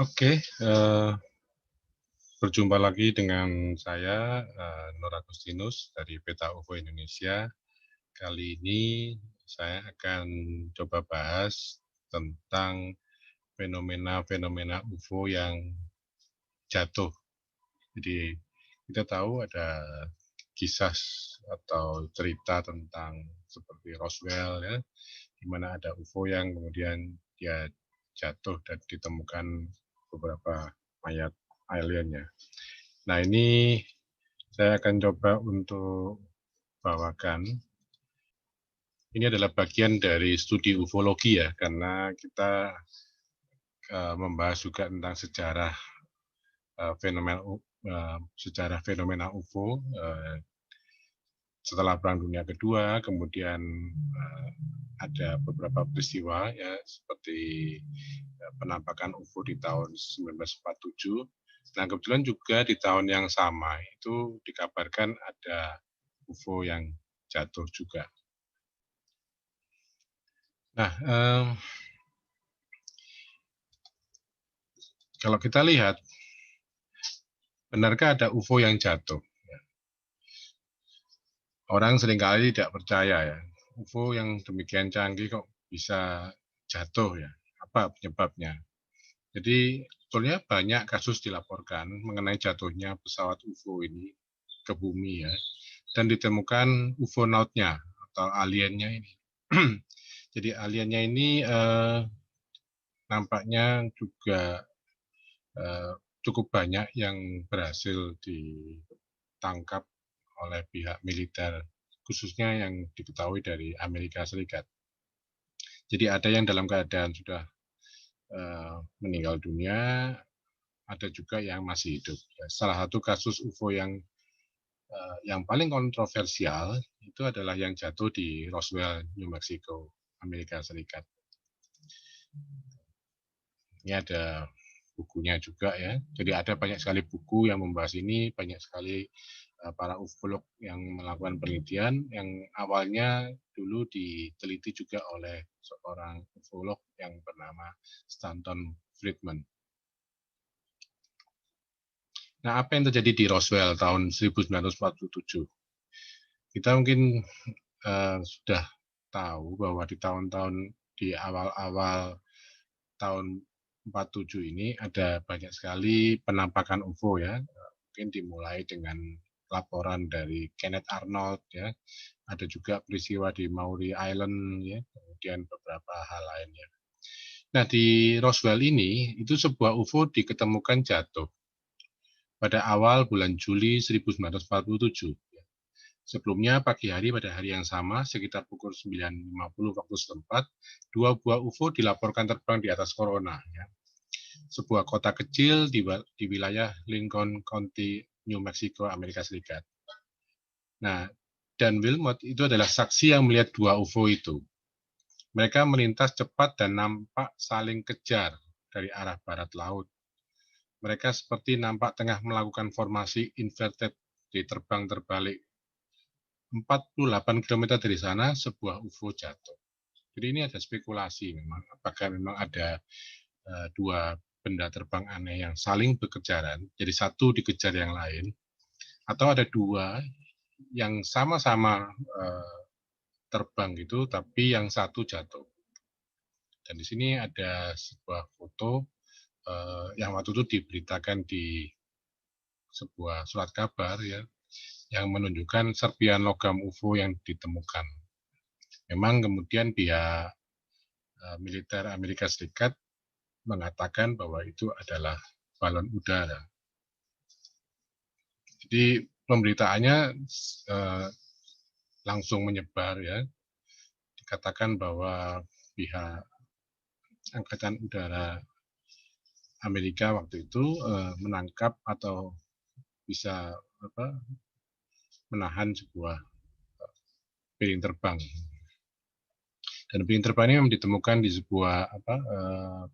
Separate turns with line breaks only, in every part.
Oke, berjumpa lagi dengan saya, Nur Agustinus dari Peta UFO Indonesia. Kali ini saya akan coba bahas tentang fenomena-fenomena UFO yang jatuh. Jadi kita tahu ada kisah atau cerita tentang seperti Roswell ya, di mana ada UFO yang kemudian dia jatuh dan ditemukan beberapa mayat aliennya. Nah, ini saya akan coba untuk bawakan. Ini adalah bagian dari studi ufologi ya, karena kita membahas juga tentang sejarah fenomena sejarah fenomena UFO setelah Perang Dunia Kedua, kemudian ada beberapa peristiwa ya seperti penampakan UFO di tahun 1947. Nah, kebetulan juga di tahun yang sama itu dikabarkan ada UFO yang jatuh juga. Nah, kalau kita lihat, benarkah ada UFO yang jatuh? Orang seringkali tidak percaya ya, UFO yang demikian canggih kok bisa jatuh ya, apa penyebabnya? Jadi sebetulnya banyak kasus dilaporkan mengenai jatuhnya pesawat UFO ini ke bumi ya, dan ditemukan UFOnautnya atau aliennya ini. Jadi aliennya ini nampaknya juga cukup banyak yang berhasil ditangkap oleh pihak militer, khususnya yang diketahui dari Amerika Serikat. Jadi ada yang dalam keadaan sudah meninggal dunia, ada juga yang masih hidup. Salah satu kasus UFO yang paling kontroversial itu adalah yang jatuh di Roswell, New Mexico, Amerika Serikat. Ini ada bukunya juga ya. Jadi ada banyak sekali buku yang membahas ini, banyak sekali para ufolog yang melakukan penelitian yang awalnya dulu diteliti juga oleh seorang ufolog yang bernama Stanton Friedman. Nah, apa yang terjadi di Roswell tahun 1947? Kita mungkin sudah tahu bahwa di tahun-tahun di awal-awal tahun 47 ini ada banyak sekali penampakan UFO ya. Mungkin dimulai dengan laporan dari Kenneth Arnold ya. Ada juga peristiwa di Maury Island ya, kemudian beberapa hal lainnya. Nah, di Roswell ini itu sebuah UFO diketemukan jatuh pada awal bulan Juli 1947. Sebelumnya pagi hari pada hari yang sama sekitar pukul 9.50 waktu setempat, dua buah UFO dilaporkan terbang di atas Corona, ya. Sebuah kota kecil di wilayah Lincoln County, New Mexico, Amerika Serikat. Nah, Dan Wilmot itu adalah saksi yang melihat dua UFO itu. Mereka melintas cepat dan nampak saling kejar dari arah barat laut. Mereka seperti nampak tengah melakukan formasi inverted, di terbang terbalik. 48 km dari sana sebuah UFO jatuh. Jadi ini ada spekulasi memang, apakah memang ada dua benda terbang aneh yang saling berkejaran, jadi satu dikejar yang lain, atau ada dua yang sama-sama terbang gitu, tapi yang satu jatuh. Dan di sini ada sebuah foto yang waktu itu diberitakan di sebuah surat kabar ya, yang menunjukkan serpian logam UFO yang ditemukan. Memang kemudian pihak militer Amerika Serikat mengatakan bahwa itu adalah balon udara. Jadi pemberitaannya langsung menyebar ya. Dikatakan bahwa pihak Angkatan Udara Amerika waktu itu menangkap atau bisa menahan sebuah piring terbang. Dan piring terbang ini memang ditemukan di sebuah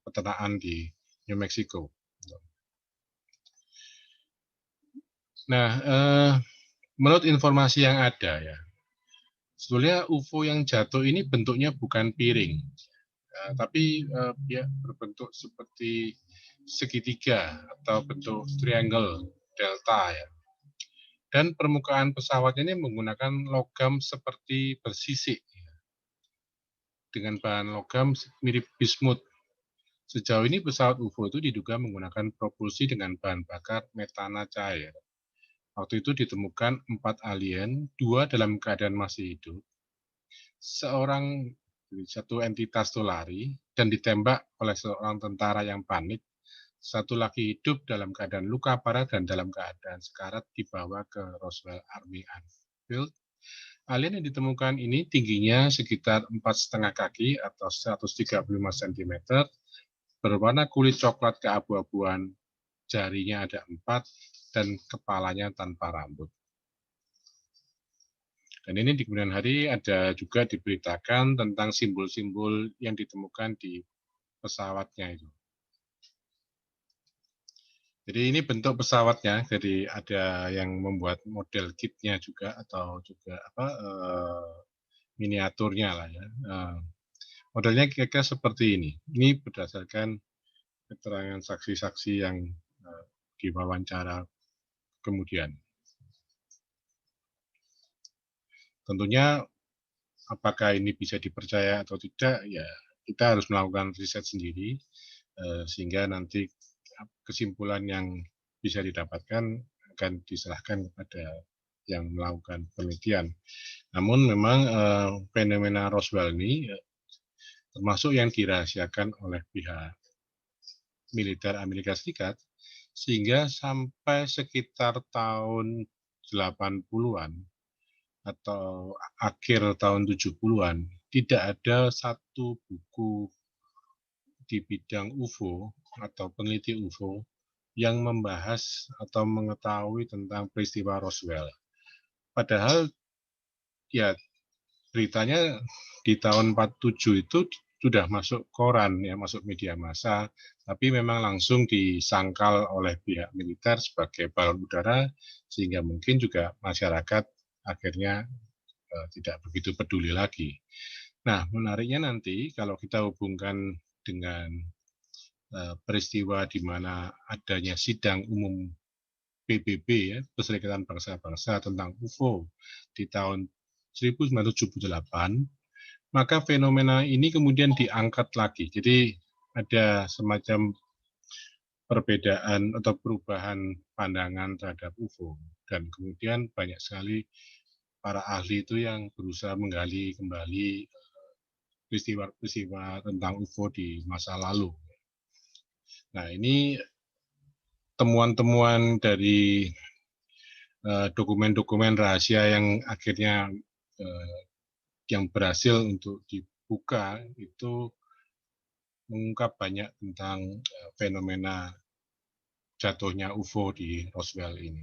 peternakan di New Mexico. Nah, menurut informasi yang ada ya, sebetulnya UFO yang jatuh ini bentuknya bukan piring, tapi dia berbentuk seperti segitiga atau bentuk triangle delta ya. Dan permukaan pesawat ini menggunakan logam seperti bersisik dengan bahan logam mirip bismut. Sejauh ini pesawat UFO itu diduga menggunakan propulsi dengan bahan bakar metana cair. Waktu itu ditemukan 4 alien, 2 dalam keadaan masih hidup. Satu entitas itu lari dan ditembak oleh seorang tentara yang panik. Satu lagi hidup dalam keadaan luka parah dan dalam keadaan sekarat dibawa ke Roswell Army Airfield. Alien yang ditemukan ini tingginya sekitar 4,5 kaki atau 135 cm, berwarna kulit coklat keabu-abuan, jarinya ada 4, dan kepalanya tanpa rambut. Dan ini di kemudian hari ada juga diberitakan tentang simbol-simbol yang ditemukan di pesawatnya itu. Jadi ini bentuk pesawatnya, jadi ada yang membuat model kitnya juga atau juga miniaturnya lah ya. Modelnya kira-kira seperti ini. Ini berdasarkan keterangan saksi-saksi yang diwawancara kemudian. Tentunya apakah ini bisa dipercaya atau tidak, ya kita harus melakukan riset sendiri, sehingga nanti kesimpulan yang bisa didapatkan akan diserahkan kepada yang melakukan penelitian. Namun memang fenomena Roswell ini termasuk yang dirahasiakan oleh pihak militer Amerika Serikat, sehingga sampai sekitar tahun 80-an atau akhir tahun 70-an, tidak ada satu buku di bidang UFO atau peneliti UFO yang membahas atau mengetahui tentang peristiwa Roswell. Padahal ya beritanya di tahun 47 itu sudah masuk koran, ya masuk media massa, tapi memang langsung disangkal oleh pihak militer sebagai balon udara, sehingga mungkin juga masyarakat akhirnya tidak begitu peduli lagi. Nah, menariknya nanti kalau kita hubungkan dengan peristiwa di mana adanya sidang umum PBB ya, Perserikatan Bangsa-Bangsa tentang UFO di tahun 1978, maka fenomena ini kemudian diangkat lagi. Jadi ada semacam perbedaan atau perubahan pandangan terhadap UFO, dan kemudian banyak sekali para ahli itu yang berusaha menggali kembali peristiwa-peristiwa tentang UFO di masa lalu. Nah, ini temuan-temuan dari dokumen-dokumen rahasia yang akhirnya yang berhasil untuk dibuka itu mengungkap banyak tentang fenomena jatuhnya UFO di Roswell ini.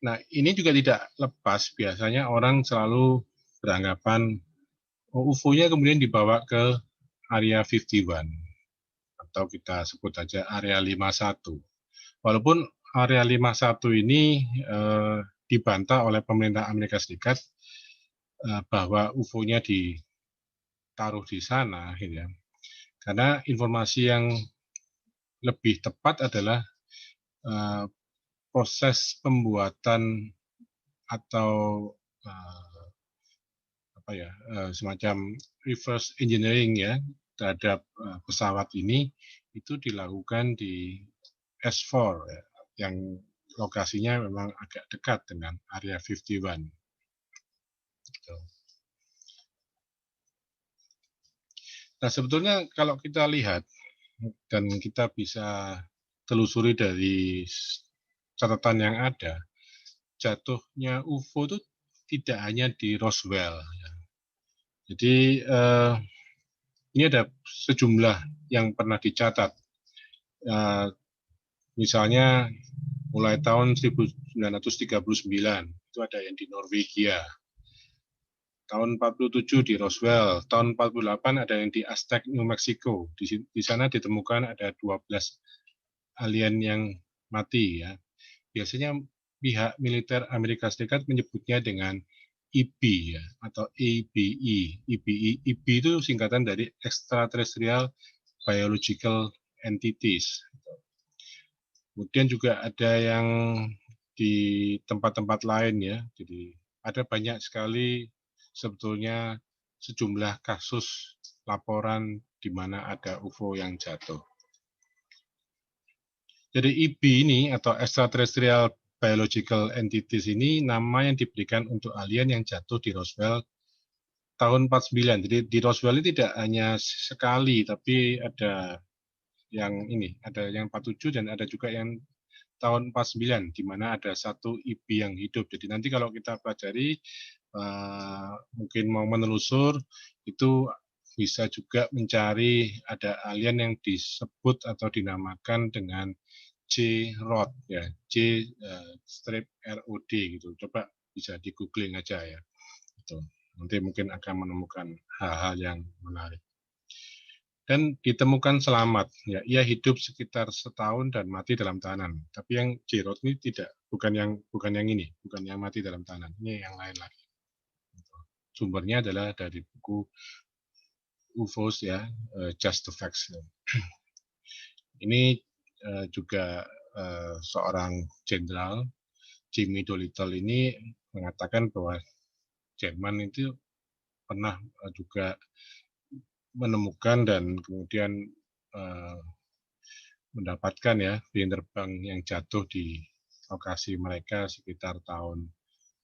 Nah, ini juga tidak lepas, biasanya orang selalu beranggapan UFO-nya kemudian dibawa ke Area 51 atau kita sebut saja Area 51. Walaupun Area 51 ini dibantah oleh pemerintah Amerika Serikat bahwa UFO-nya ditaruh di sana, gitu ya. Karena informasi yang lebih tepat adalah proses pembuatan atau semacam reverse engineering ya terhadap pesawat ini itu dilakukan di S4 ya, yang lokasinya memang agak dekat dengan Area 51. Gitu. Nah, sebetulnya kalau kita lihat dan kita bisa telusuri dari catatan yang ada, jatuhnya UFO itu tidak hanya di Roswell. Ya. Jadi ini ada sejumlah yang pernah dicatat. Misalnya mulai tahun 1939 itu ada yang di Norwegia. Tahun 47 di Roswell, tahun 48 ada yang di Aztec, New Mexico. Di sana ditemukan ada 12 alien yang mati ya. Biasanya pihak militer Amerika Serikat menyebutnya dengan EB ya, atau EBE. EBE itu singkatan dari Extraterrestrial Biological Entities. Kemudian juga ada yang di tempat-tempat lain ya. Jadi ada banyak sekali sebetulnya sejumlah kasus laporan di mana ada UFO yang jatuh. Jadi EB ini atau Extraterrestrial Biological Entities ini nama yang diberikan untuk alien yang jatuh di Roswell tahun 49. Jadi di Roswell ini tidak hanya sekali, tapi ada yang ini, ada yang 47 dan ada juga yang tahun 49, di mana ada satu EB yang hidup. Jadi nanti kalau kita pelajari, mungkin mau menelusur, itu bisa juga mencari ada alien yang disebut atau dinamakan dengan J-ROD, ya, J-ROD gitu. Coba bisa di googling aja ya. Gitu. Nanti mungkin akan menemukan hal-hal yang menarik. Dan ditemukan selamat. Ya, ia hidup sekitar setahun dan mati dalam tahanan. Tapi yang J-ROD ini tidak, bukan yang ini, bukan yang mati dalam tahanan. Ini yang lain lagi. Sumbernya adalah dari buku UFOs ya, Just the Facts. Ini juga seorang jenderal, Jimmy Dolittle ini mengatakan bahwa Jerman itu pernah juga menemukan dan kemudian mendapatkan ya piring terbang yang jatuh di lokasi mereka sekitar tahun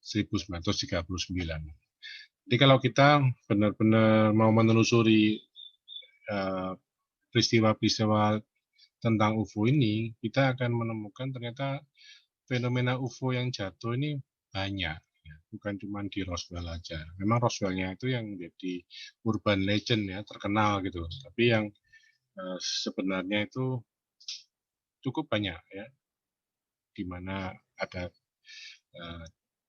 1939. Jadi kalau kita benar-benar mau menelusuri peristiwa-peristiwa tentang UFO ini, kita akan menemukan ternyata fenomena UFO yang jatuh ini banyak. Bukan cuma di Roswell aja. Memang Roswell-nya itu yang jadi urban legend ya, terkenal gitu. Tapi yang sebenarnya itu cukup banyak ya, di mana ada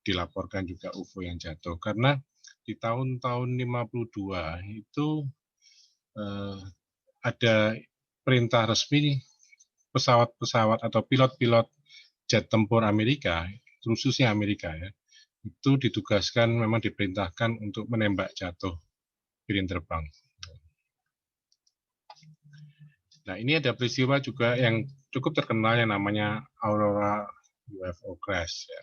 dilaporkan juga UFO yang jatuh. Karena di tahun-tahun 52 itu ada perintah resmi pesawat-pesawat atau pilot-pilot jet tempur Amerika, khususnya Amerika ya, itu ditugaskan memang diperintahkan untuk menembak jatuh piring terbang. Nah, ini ada peristiwa juga yang cukup terkenal yang namanya Aurora UFO Crash. Ya.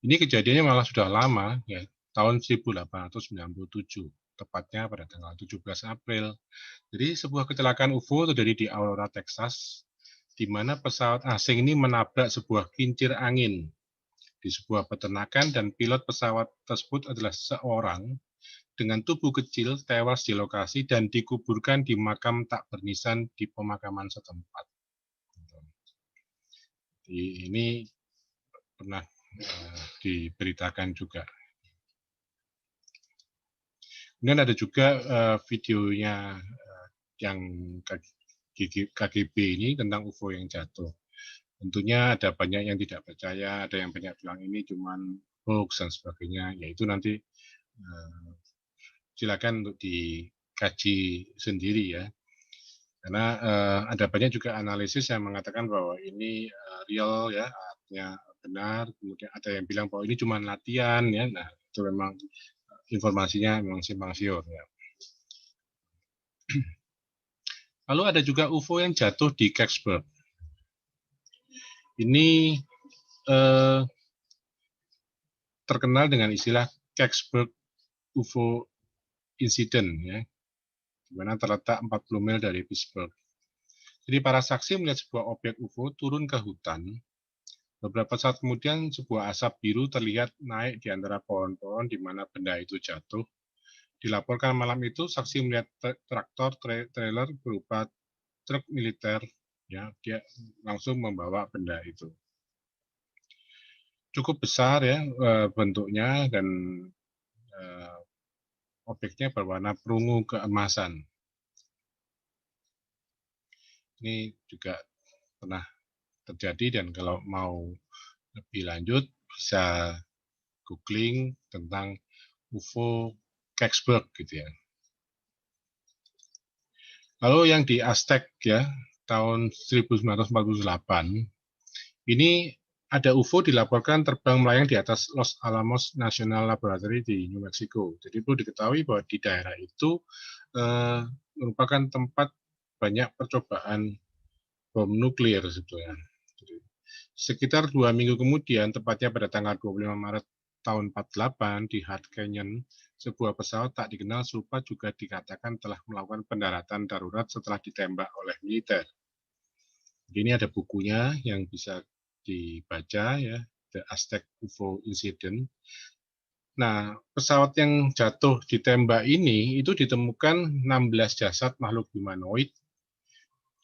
Ini kejadiannya malah sudah lama, ya, tahun 1897, tepatnya pada tanggal 17 April. Jadi sebuah kecelakaan UFO terjadi di Aurora, Texas, di mana pesawat asing ini menabrak sebuah kincir angin di sebuah peternakan dan pilot pesawat tersebut adalah seorang dengan tubuh kecil tewas di lokasi dan dikuburkan di makam tak bernisan di pemakaman setempat. Ini pernah diberitakan juga. Kemudian ada juga videonya yang KGB ini tentang UFO yang jatuh. Tentunya ada banyak yang tidak percaya, ada yang banyak bilang ini cuma hoax dan sebagainya. Yaitu nanti silakan untuk dikaji sendiri ya. Karena ada banyak juga analisis yang mengatakan bahwa ini real ya, artinya benar. Kemudian ada yang bilang bahwa ini cuma latihan ya. Nah, itu memang informasinya memang simpang siur ya. Lalu ada juga UFO yang jatuh di Kecksburg. Ini terkenal dengan istilah Kecksburg UFO Incident ya, di mana terletak 40 mil dari Pittsburgh. Jadi para saksi melihat sebuah objek UFO turun ke hutan. Beberapa saat kemudian sebuah asap biru terlihat naik di antara pohon-pohon di mana benda itu jatuh. Dilaporkan malam itu saksi melihat traktor trailer berupa truk militer, ya, dia langsung membawa benda itu. Cukup besar ya bentuknya dan objeknya berwarna perunggu keemasan. Ini juga pernah terjadi dan kalau mau lebih lanjut bisa googling tentang UFO Kecksburg gitu ya. Lalu yang di Aztec ya tahun 1948 ini ada UFO dilaporkan terbang melayang di atas Los Alamos National Laboratory di New Mexico. Jadi perlu diketahui bahwa di daerah itu merupakan tempat banyak percobaan bom nuklir sebetulnya. Jadi, sekitar 2 minggu kemudian, tepatnya pada tanggal 25 Maret tahun 48 di Hart Canyon, sebuah pesawat tak dikenal serupa juga dikatakan telah melakukan pendaratan darurat setelah ditembak oleh militer. Jadi ini ada bukunya yang bisa dibaca ya, The Aztec UFO Incident. Nah, pesawat yang jatuh ditembak ini itu ditemukan 16 jasad makhluk humanoid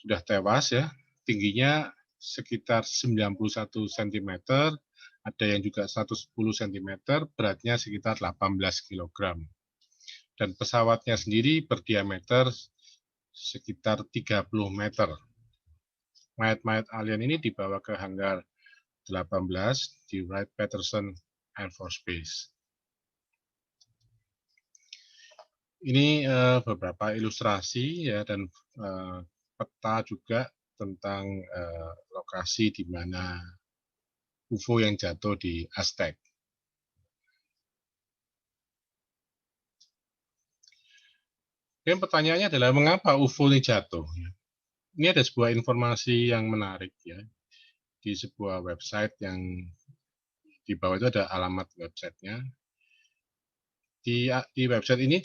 sudah tewas ya, tingginya sekitar 91 cm, ada yang juga 110 cm, beratnya sekitar 18 kg. Dan pesawatnya sendiri berdiameter sekitar 30 meter. Mayat-mayat alien ini dibawa ke hanggar 18 di Wright-Patterson Air Force Base. Ini beberapa ilustrasi ya dan peta juga tentang lokasi di mana UFO yang jatuh di Aztec. Dan pertanyaannya adalah mengapa UFO ini jatuh? Ini ada sebuah informasi yang menarik ya di sebuah website yang di bawah itu ada alamat websitenya. Di website ini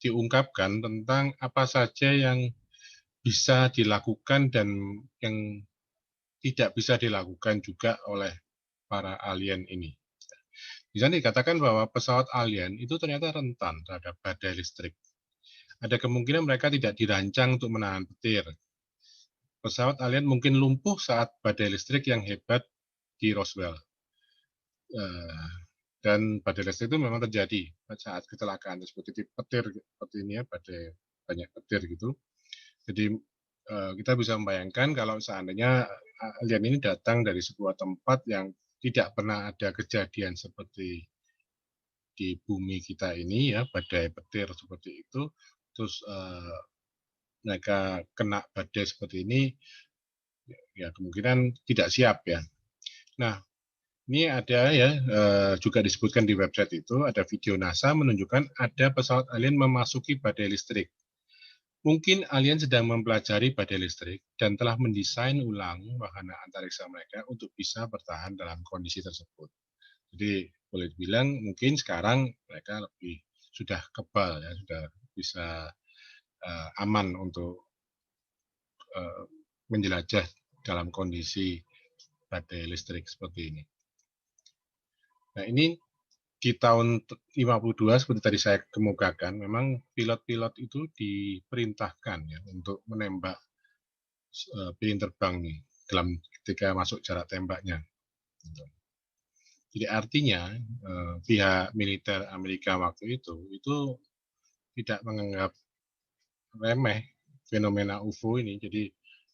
diungkapkan tentang apa saja yang bisa dilakukan dan yang tidak bisa dilakukan juga oleh para alien ini. Di sana dikatakan bahwa pesawat alien itu ternyata rentan terhadap badai listrik. Ada kemungkinan mereka tidak dirancang untuk menahan petir. Pesawat alien mungkin lumpuh saat badai listrik yang hebat di Roswell. Dan badai listrik itu memang terjadi saat kecelakaan seperti petir seperti ini ya, badai banyak petir gitu. Jadi kita bisa membayangkan kalau seandainya alien ini datang dari sebuah tempat yang tidak pernah ada kejadian seperti di bumi kita ini ya, badai petir seperti itu, terus mereka kena badai seperti ini, ya kemungkinan tidak siap ya. Nah, ini ada ya juga disebutkan di website itu ada video NASA menunjukkan ada pesawat alien memasuki badai listrik. Mungkin alien sedang mempelajari badai listrik dan telah mendesain ulang wahana antariksa mereka untuk bisa bertahan dalam kondisi tersebut. Jadi boleh dibilang mungkin sekarang mereka lebih sudah kebal ya, sudah bisa aman untuk menjelajah dalam kondisi badai listrik seperti ini. Nah ini di tahun 52 seperti tadi saya kemukakan, memang pilot-pilot itu diperintahkan ya untuk menembak pilot terbang nih dalam ketika masuk jarak tembaknya. Jadi artinya pihak militer Amerika waktu itu tidak menganggap remeh fenomena UFO ini. Jadi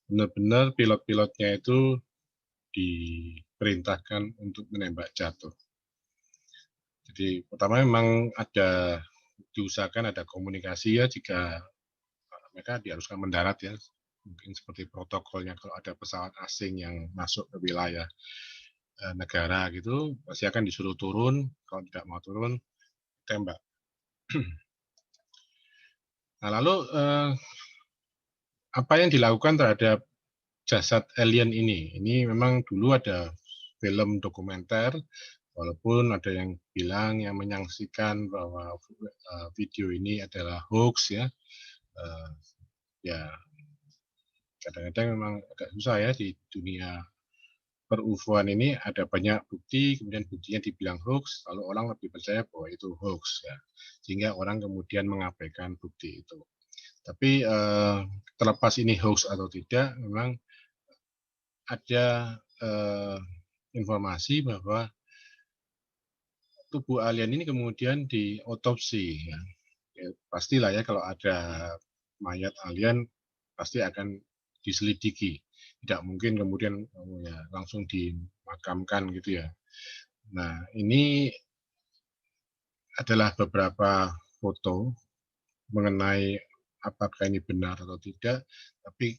benar-benar pilot-pilotnya itu diperintahkan untuk menembak jatuh. Jadi pertama memang ada diusahakan ada komunikasi ya jika mereka diharuskan mendarat ya, mungkin seperti protokolnya kalau ada pesawat asing yang masuk ke wilayah negara gitu pasti akan disuruh turun, kalau tidak mau turun tembak. Nah lalu apa yang dilakukan terhadap jasad alien ini? Ini memang dulu ada film dokumenter, walaupun ada yang bilang yang menyaksikan bahwa video ini adalah hoax ya. Ya kadang-kadang memang agak susah ya di dunia per-UFO-an ini ada banyak bukti, kemudian buktinya dibilang hoax, lalu orang lebih percaya bahwa itu hoax ya, sehingga orang kemudian mengabaikan bukti itu. Tapi terlepas ini hoax atau tidak, memang ada informasi bahwa tubuh alien ini kemudian diotopsi ya. Ya, pastilah ya kalau ada mayat alien pasti akan diselidiki. Tidak mungkin kemudian ya, langsung dimakamkan gitu ya. Nah, ini adalah beberapa foto mengenai apakah ini benar atau tidak, tapi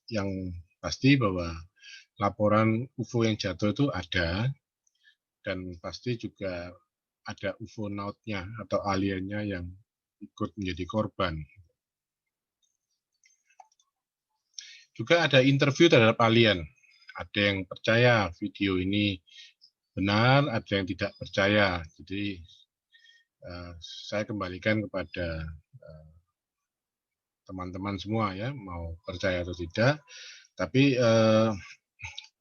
yang pasti bahwa laporan UFO yang jatuh itu ada, dan pasti juga ada UFO-nautnya atau aliennya yang ikut menjadi korban. Juga ada interview terhadap alien. Ada yang percaya video ini benar, ada yang tidak percaya. Jadi saya kembalikan kepada teman-teman semua ya, mau percaya atau tidak. Tapi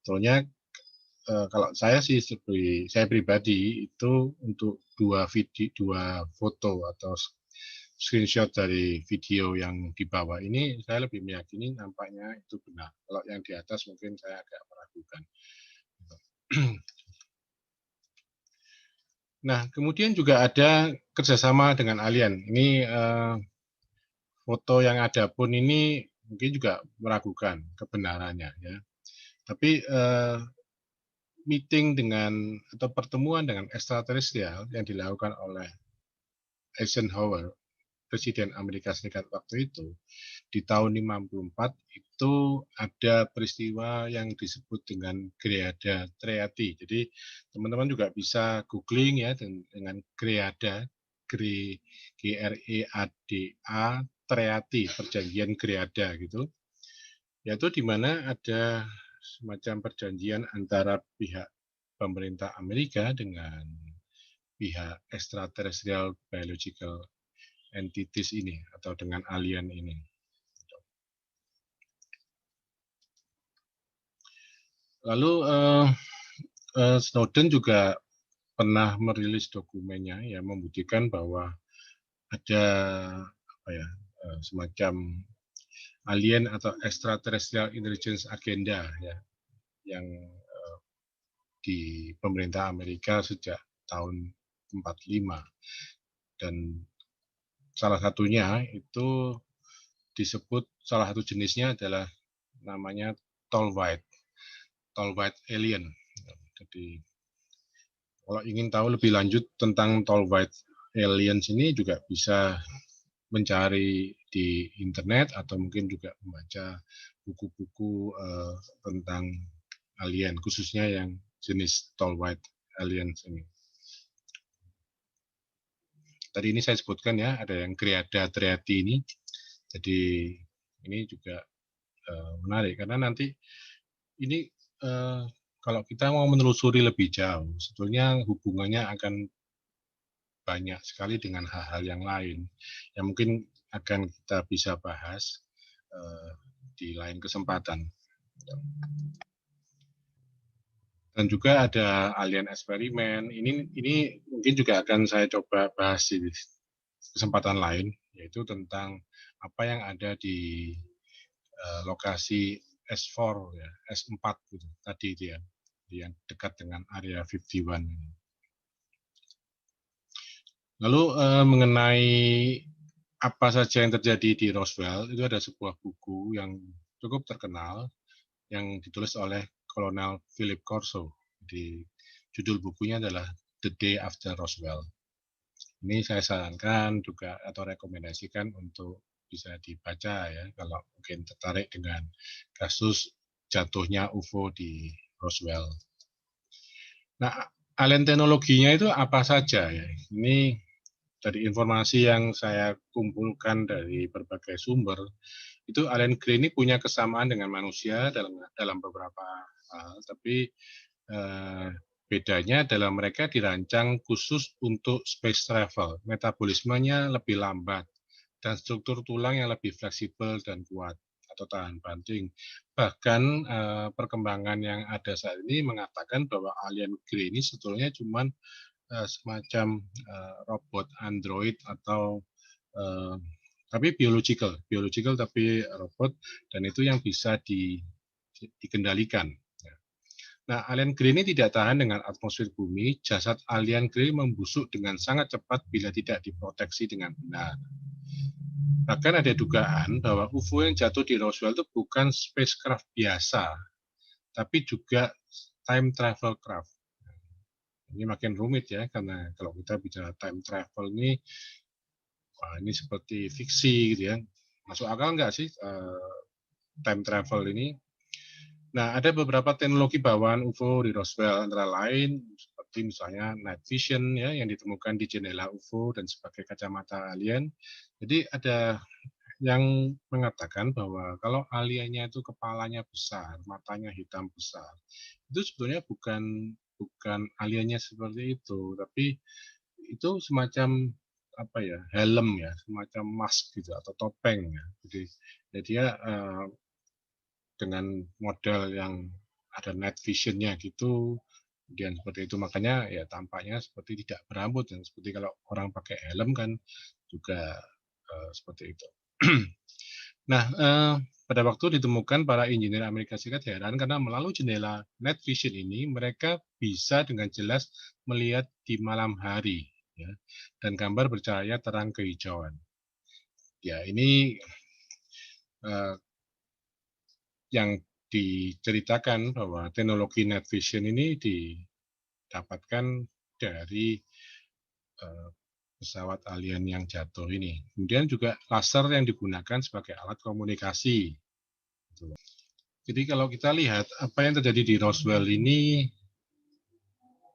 sebetulnya kalau saya sih, saya pribadi itu untuk dua foto atau screenshot dari video yang di bawah ini, saya lebih meyakini nampaknya itu benar. Kalau yang di atas mungkin saya agak meragukan. Nah, kemudian juga ada kerjasama dengan alien. Ini foto yang ada pun ini mungkin juga meragukan kebenarannya, ya. Tapi meeting dengan atau pertemuan dengan ekstraterestrial yang dilakukan oleh Eisenhower, Presiden Amerika Serikat waktu itu, di tahun 54 itu ada peristiwa yang disebut dengan Greada Treaty. Jadi teman-teman juga bisa googling ya dengan Greada, G-R-E-A-D-A, Treaty, perjanjian Greada gitu. Yaitu di mana ada semacam perjanjian antara pihak pemerintah Amerika dengan pihak extraterrestrial biological entities ini atau dengan alien ini. Lalu Snowden juga pernah merilis dokumennya yang membuktikan bahwa ada semacam alien atau extraterrestrial intelligence agenda ya yang di pemerintah Amerika sejak tahun 45, dan salah satunya itu disebut, salah satu jenisnya adalah namanya tall white alien. Jadi kalau ingin tahu lebih lanjut tentang tall white aliens ini juga bisa mencari di internet atau mungkin juga membaca buku-buku tentang alien, khususnya yang jenis tall white aliens ini. Tadi ini saya sebutkan ya, ada yang Greada Treaty ini. Jadi ini juga menarik karena nanti ini kalau kita mau menelusuri lebih jauh, sebetulnya hubungannya akan banyak sekali dengan hal-hal yang lain yang mungkin akan kita bisa bahas di lain kesempatan. Dan juga ada alien eksperimen. Ini mungkin juga akan saya coba bahas di kesempatan lain, yaitu tentang apa yang ada di lokasi S4 ya, S4 gitu tadi itu ya, yang dekat dengan area 51. Lalu mengenai apa saja yang terjadi di Roswell, itu ada sebuah buku yang cukup terkenal yang ditulis oleh Kolonel Philip Corso. Di judul bukunya adalah The Day After Roswell. Ini saya sarankan juga atau rekomendasikan untuk bisa dibaca ya kalau mungkin tertarik dengan kasus jatuhnya UFO di Roswell. Nah, alien teknologinya itu apa saja ya? Ini dari informasi yang saya kumpulkan dari berbagai sumber, itu alien grey ini punya kesamaan dengan manusia dalam beberapa hal, tapi bedanya adalah mereka dirancang khusus untuk space travel. Metabolismenya lebih lambat dan struktur tulang yang lebih fleksibel dan kuat atau tahan banting. Bahkan perkembangan yang ada saat ini mengatakan bahwa alien grey ini sebetulnya cuma semacam robot android atau tapi biological tapi robot, dan itu yang bisa dikendalikan. Nah, alien grey ini tidak tahan dengan atmosfer bumi. Jasad alien grey membusuk dengan sangat cepat bila tidak diproteksi dengan benar. Bahkan ada dugaan bahwa UFO yang jatuh di Roswell itu bukan spacecraft biasa, tapi juga time travel craft. Ini makin rumit ya, karena kalau kita bicara time travel ini, wah ini seperti fiksi gitu ya. Masuk akal nggak sih time travel ini? Nah, ada beberapa teknologi bawaan UFO di Roswell, antara lain seperti misalnya night vision ya yang ditemukan di jendela UFO dan sebagai kacamata alien. Jadi ada yang mengatakan bahwa kalau aliennya itu kepalanya besar, matanya hitam besar, itu sebetulnya bukan bukan aliennya seperti itu, tapi itu semacam apa ya, helm ya, semacam mask gitu atau topeng ya. Jadi dia dengan model yang ada night vision-nya gitu, kemudian seperti itu makanya ya tampaknya seperti tidak berambut dan seperti kalau orang pakai helm kan juga seperti itu. Nah, pada waktu ditemukan para insinyur Amerika Serikat heran karena melalui jendela night vision ini mereka bisa dengan jelas melihat di malam hari ya dan gambar bercahaya terang kehijauan. Ya, ini eh, yang diceritakan bahwa teknologi night vision ini didapatkan dari eh, pesawat alien yang jatuh ini. Kemudian juga laser yang digunakan sebagai alat komunikasi. Jadi kalau kita lihat apa yang terjadi di Roswell ini,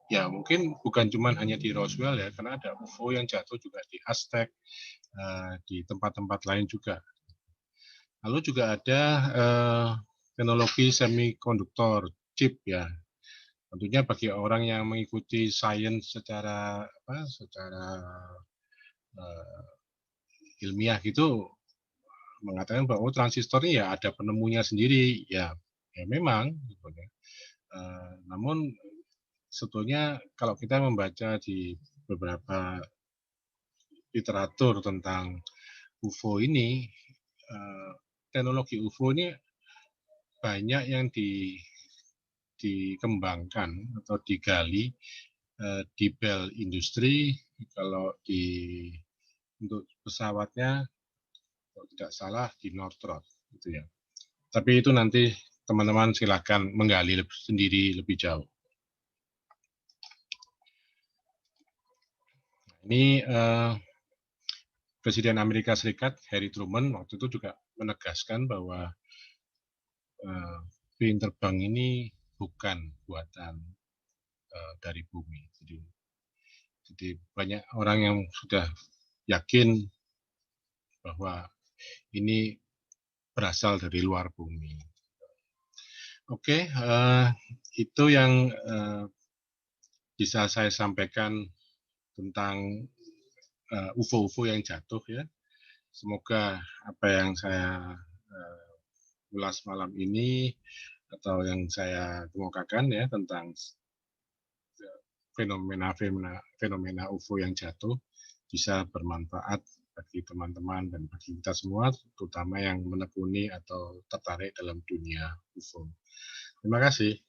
ya mungkin bukan cuma hanya di Roswell ya, karena ada UFO yang jatuh juga di Aztec, di tempat-tempat lain juga. Lalu juga ada teknologi semikonduktor, chip ya. Tentunya bagi orang yang mengikuti sains secara ilmiah gitu mengatakan bahwa transistor ini ya ada penemunya sendiri ya, ya memang gitu ya. Namun sebetulnya kalau kita membaca di beberapa literatur tentang UFO ini, teknologi UFO ini banyak yang dikembangkan atau digali di Bell Industry. Kalau untuk pesawatnya kalau tidak salah di Northrop gitu ya. Tapi itu nanti teman-teman silakan menggali sendiri lebih jauh. Ini Presiden Amerika Serikat Harry Truman waktu itu juga menegaskan bahwa plane terbang ini bukan buatan dari bumi. Jadi banyak orang yang sudah yakin bahwa ini berasal dari luar bumi. Oke, itu yang bisa saya sampaikan tentang UFO-UFO yang jatuh ya. Semoga apa yang saya ulas malam ini atau yang saya kemukakan ya tentang fenomena UFO yang jatuh bisa bermanfaat bagi teman-teman dan bagi kita semua, terutama yang menekuni atau tertarik dalam dunia UFO. Terima kasih.